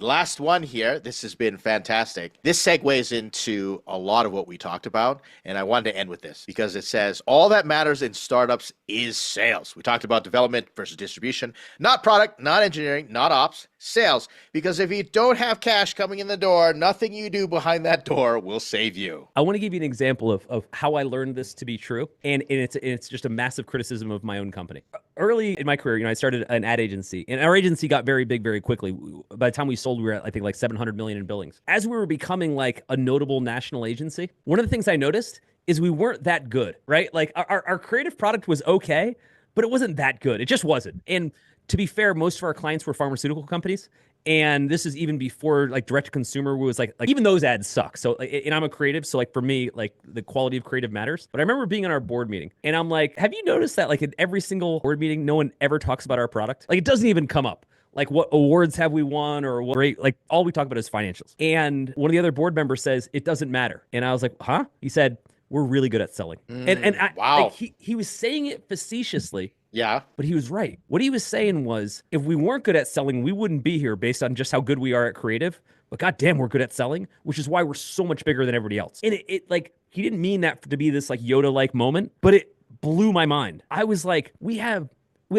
Last one here. This has been fantastic. This segues into a lot of what we talked about. And I wanted to end with this because it says all that matters in startups is sales. We talked about development versus distribution, not product, not engineering, not ops, sales. Because if you don't have cash coming in the door, nothing you do behind that door will save you. I want to give you an example of how I learned this to be true. And it's just a massive criticism of my own company. Early in my career, I started an ad agency, and our agency got very big very quickly. By the time we sold, we were at, I think, like 700 million in billings. As we were becoming like a notable national agency, one of the things I noticed is we weren't that good, right? Like our creative product was okay, but it wasn't that good. It just wasn't. And to be fair, most of our clients were pharmaceutical companies. And this is even before like direct to consumer was like even those ads suck. So and I'm a creative, so like for me, like the quality of creative matters. But I remember being in our board meeting and I'm like, have you noticed that like in every single board meeting, no one ever talks about our product? Like it doesn't even come up. Like what awards have we won or what great, like all we talk about is financials. And one of the other board members says, it doesn't matter. And I was like, huh? He said, we're really good at selling. Wow. Like he was saying it facetiously. Yeah. But he was right. What he was saying was, if we weren't good at selling, we wouldn't be here based on just how good we are at creative. But goddamn, we're good at selling, which is why we're so much bigger than everybody else. And it like, he didn't mean that to be this like Yoda-like moment, but it blew my mind. I was like, we have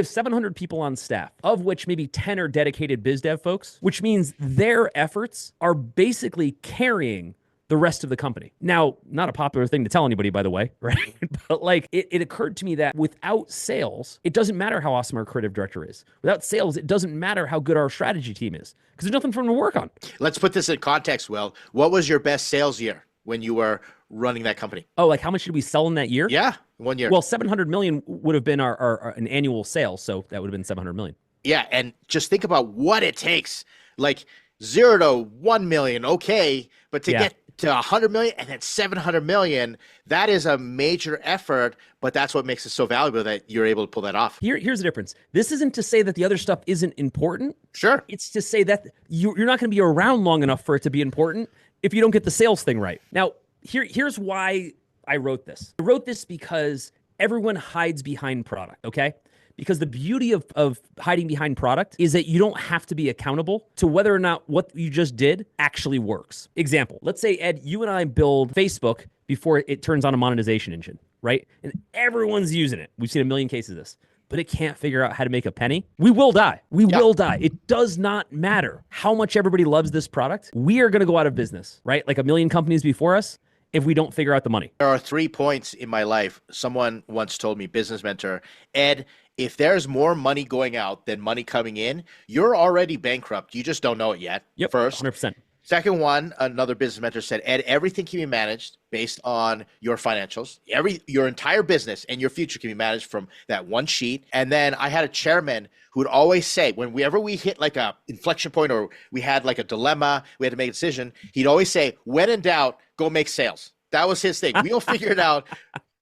700 people on staff, of which maybe 10 are dedicated biz dev folks, which means their efforts are basically carrying the rest of the company. Now, not a popular thing to tell anybody, by the way, right? But like it occurred to me that without sales, it doesn't matter how awesome our creative director is. Without sales, it doesn't matter how good our strategy team is because there's nothing for them to work on. Let's put this in context, Will. What was your best sales year when you were running that company? Oh, like how much did we sell in that year? Yeah, 1 year. Well, 700 million would have been our an annual sale, so that would have been 700 million. Yeah, and just think about what it takes. Like 0 to 1 million, okay, but to get to 100 million and then 700 million, that is a major effort, but that's what makes it so valuable that you're able to pull that off. Here's the difference. This isn't to say that the other stuff isn't important. Sure. It's to say that you're not going to be around long enough for it to be important if you don't get the sales thing right. Now, here's why I wrote this. I wrote this because everyone hides behind product, okay? Because the beauty of hiding behind product is that you don't have to be accountable to whether or not what you just did actually works. Example, let's say, Ed, you and I build Facebook before it turns on a monetization engine, right? And everyone's using it. We've seen a million cases of this, but it can't figure out how to make a penny. We will die. We will die. It does not matter how much everybody loves this product. We are going to go out of business, right? Like a million companies before us, if we don't figure out the money. There are 3 points in my life. Someone once told me, business mentor, Ed, if there's more money going out than money coming in, you're already bankrupt. You just don't know it yet. Yep, first. 100%. Second one, another business mentor said, Ed, everything can be managed based on your financials. Your entire business and your future can be managed from that one sheet. And then I had a chairman who would always say, whenever we hit like a inflection point or we had like a dilemma, we had to make a decision, he'd always say, when in doubt, go make sales. That was his thing. We'll figure it out.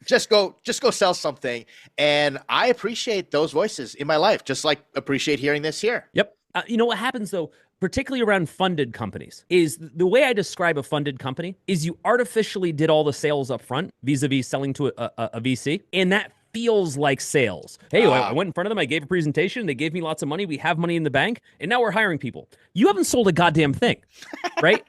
Just go sell something. And I appreciate those voices in my life, just like appreciate hearing this here. Yep. You know what happens though, particularly around funded companies, is the way I describe a funded company is you artificially did all the sales up front vis-a-vis selling to a VC. And that feels like sales. Hey, I went in front of them. I gave a presentation. They gave me lots of money. We have money in the bank. And now we're hiring people. You haven't sold a goddamn thing, right?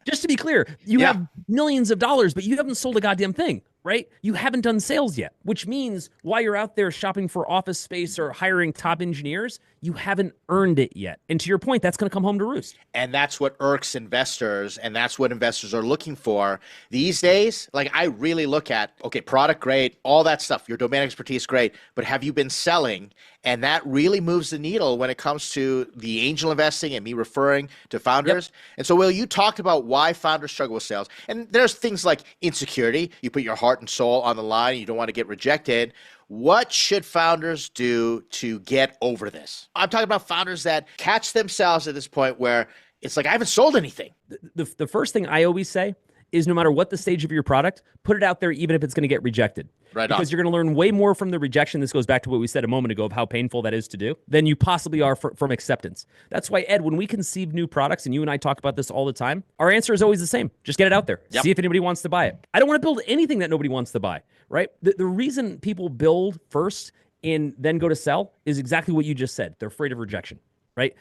Just to be clear, you have millions of dollars, but you haven't sold a goddamn thing, right? You haven't done sales yet, which means while you're out there shopping for office space or hiring top engineers, you haven't earned it yet. And to your point, that's going to come home to roost. And that's what irks investors, and that's what investors are looking for these days. Like I really look at, okay, product great, all that stuff, your domain expertise great, but have you been selling? And that really moves the needle when it comes to the angel investing and me referring to founders. Yep. And so, Will, you talked about why founders struggle with sales. And there's things like insecurity. You put your heart and soul on the line and you don't want to get rejected. What should founders do to get over this? I'm talking about founders that catch themselves at this point where it's like, I haven't sold anything. The first thing I always say is no matter what the stage of your product, put it out there even if it's going to get rejected. Right on. Because you're going to learn way more from the rejection. This goes back to what we said a moment ago of how painful that is to do than you possibly are from acceptance. That's why, Ed, when we conceive new products, and you and I talk about this all the time, our answer is always the same. Just get it out there. Yep. See if anybody wants to buy it. I don't want to build anything that nobody wants to buy, right? The reason people build first and then go to sell is exactly what you just said. They're afraid of rejection. right?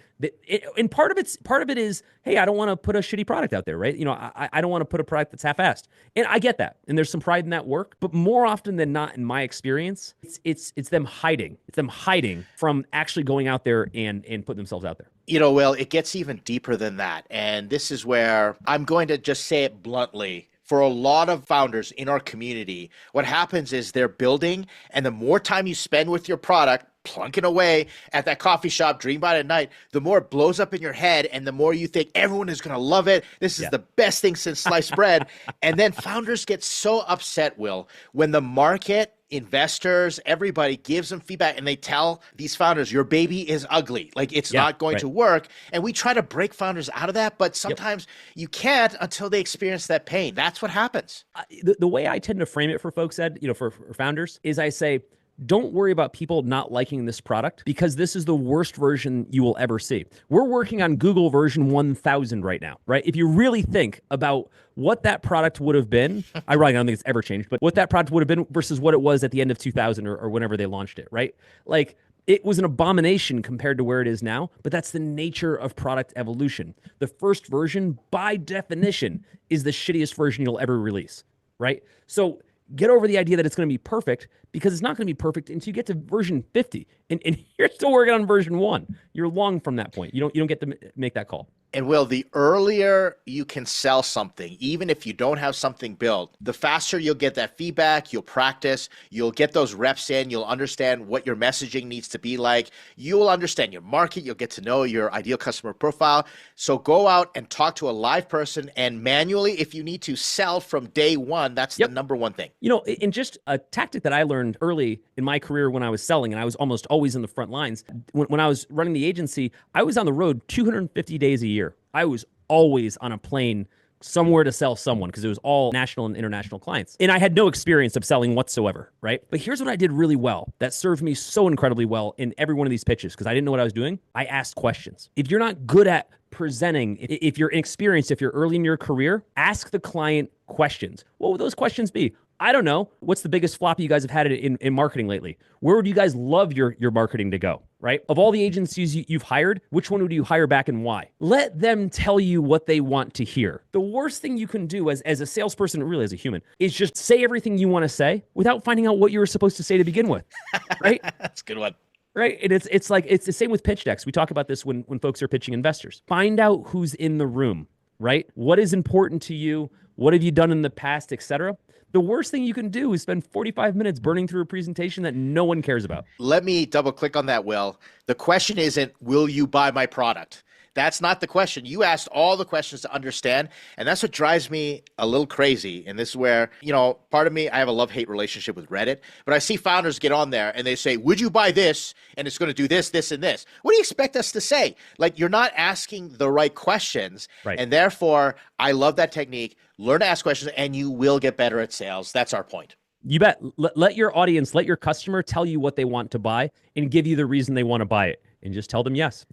And part of it is, hey, I don't want to put a shitty product out there, right? I don't want to put a product that's half-assed, and I get that, and there's some pride in that work. But more often than not, in my experience, it's them hiding. It's them hiding from actually going out there and putting themselves out there. Will, it gets even deeper than that, and this is where I'm going to just say it bluntly. For a lot of founders in our community, what happens is they're building, and the more time you spend with your product, plunking away at that coffee shop, dream about it at night, the more it blows up in your head, and the more you think everyone is going to love it. This is the best thing since sliced bread. And then founders get so upset, Will, when the market, investors, everybody gives them feedback and they tell these founders, your baby is ugly. Like it's not going to work. And we try to break founders out of that, but sometimes you can't until they experience that pain. That's what happens. The way I tend to frame it for folks, Ed, for founders, is I say, don't worry about people not liking this product because this is the worst version you will ever see. We're working on Google version 1000 right now, right? If you really think about what that product would have been, I don't think it's ever changed, but what that product would have been versus what it was at the end of 2000 or whenever they launched it, right? Like it was an abomination compared to where it is now, but that's the nature of product evolution. The first version, by definition, is the shittiest version you'll ever release, right? So get over the idea that it's going to be perfect because it's not going to be perfect until you get to version 50. And you're still working on version 1. You're long from that point. You don't get to make that call. And Will, the earlier you can sell something, even if you don't have something built, the faster you'll get that feedback, you'll practice, you'll get those reps in, you'll understand what your messaging needs to be like, you'll understand your market, you'll get to know your ideal customer profile. So go out and talk to a live person and manually, if you need to, sell from day one. That's the number one thing. And just a tactic that I learned early in my career when I was selling, and I was almost always in the front lines, when I was running the agency, I was on the road 250 days a year. I was always on a plane somewhere to sell someone because it was all national and international clients. And I had no experience of selling whatsoever, right? But here's what I did really well that served me so incredibly well in every one of these pitches because I didn't know what I was doing. I asked questions. If you're not good at presenting, if you're inexperienced, if you're early in your career, ask the client questions. What would those questions be? I don't know. What's the biggest flop you guys have had in marketing lately? Where would you guys love your marketing to go, right? Of all the agencies you've hired, which one would you hire back and why? Let them tell you what they want to hear. The worst thing you can do as a salesperson, really as a human, is just say everything you want to say without finding out what you were supposed to say to begin with, right? That's a good one. Right. And it's the same with pitch decks. We talk about this when folks are pitching investors. Find out who's in the room, right? What is important to you? What have you done in the past, et cetera? The worst thing you can do is spend 45 minutes burning through a presentation that no one cares about. Let me double click on that, Will. The question isn't, will you buy my product? That's not the question. You asked all the questions to understand, and that's what drives me a little crazy. And this is where, part of me, I have a love-hate relationship with Reddit, but I see founders get on there and they say, would you buy this? And it's going to do this, this, and this. What do you expect us to say? Like, you're not asking the right questions. Right. And therefore, I love that technique. Learn to ask questions and you will get better at sales. That's our point. You bet. Let your audience, let your customer tell you what they want to buy and give you the reason they want to buy it. And just tell them yes.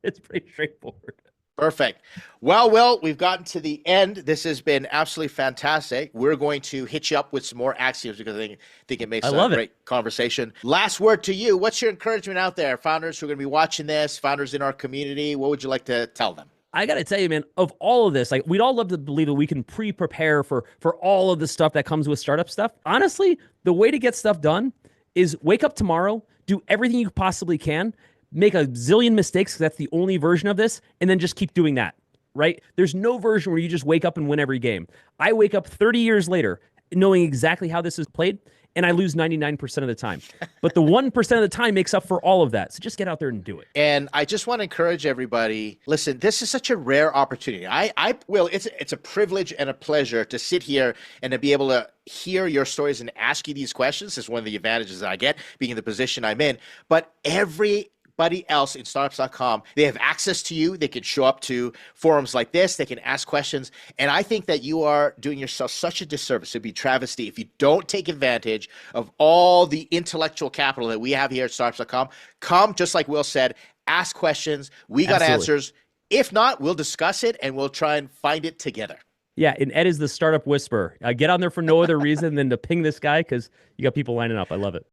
It's pretty straightforward. Perfect. Well, Will, we've gotten to the end. This has been absolutely fantastic. We're going to hit you up with some more axioms because I think it makes a great conversation. Last word to you. What's your encouragement out there? Founders who are going to be watching this, founders in our community, what would you like to tell them? I got to tell you, man, of all of this, like we'd all love to believe that we can pre-prepare for all of the stuff that comes with startup stuff. Honestly, the way to get stuff done is wake up tomorrow, do everything you possibly can, make a zillion mistakes because that's the only version of this, and then just keep doing that, right? There's no version where you just wake up and win every game. I wake up 30 years later knowing exactly how this is played, and I lose 99% of the time. But the 1% of the time makes up for all of that. So just get out there and do it. And I just want to encourage everybody, listen, this is such a rare opportunity. Will, it's a privilege and a pleasure to sit here and to be able to hear your stories and ask you these questions. It's one of the advantages that I get being in the position I'm in. But everybody else in Startups.com, they have access to you. They can show up to forums like this. They can ask questions. And I think that you are doing yourself such a disservice. It'd be travesty if you don't take advantage of all the intellectual capital that we have here at Startups.com. Come, just like Will said, ask questions. We got answers. If not, we'll discuss it and we'll try and find it together. Yeah, and Ed is the startup whisperer. Get on there for no other reason than to ping this guy because you got people lining up. I love it.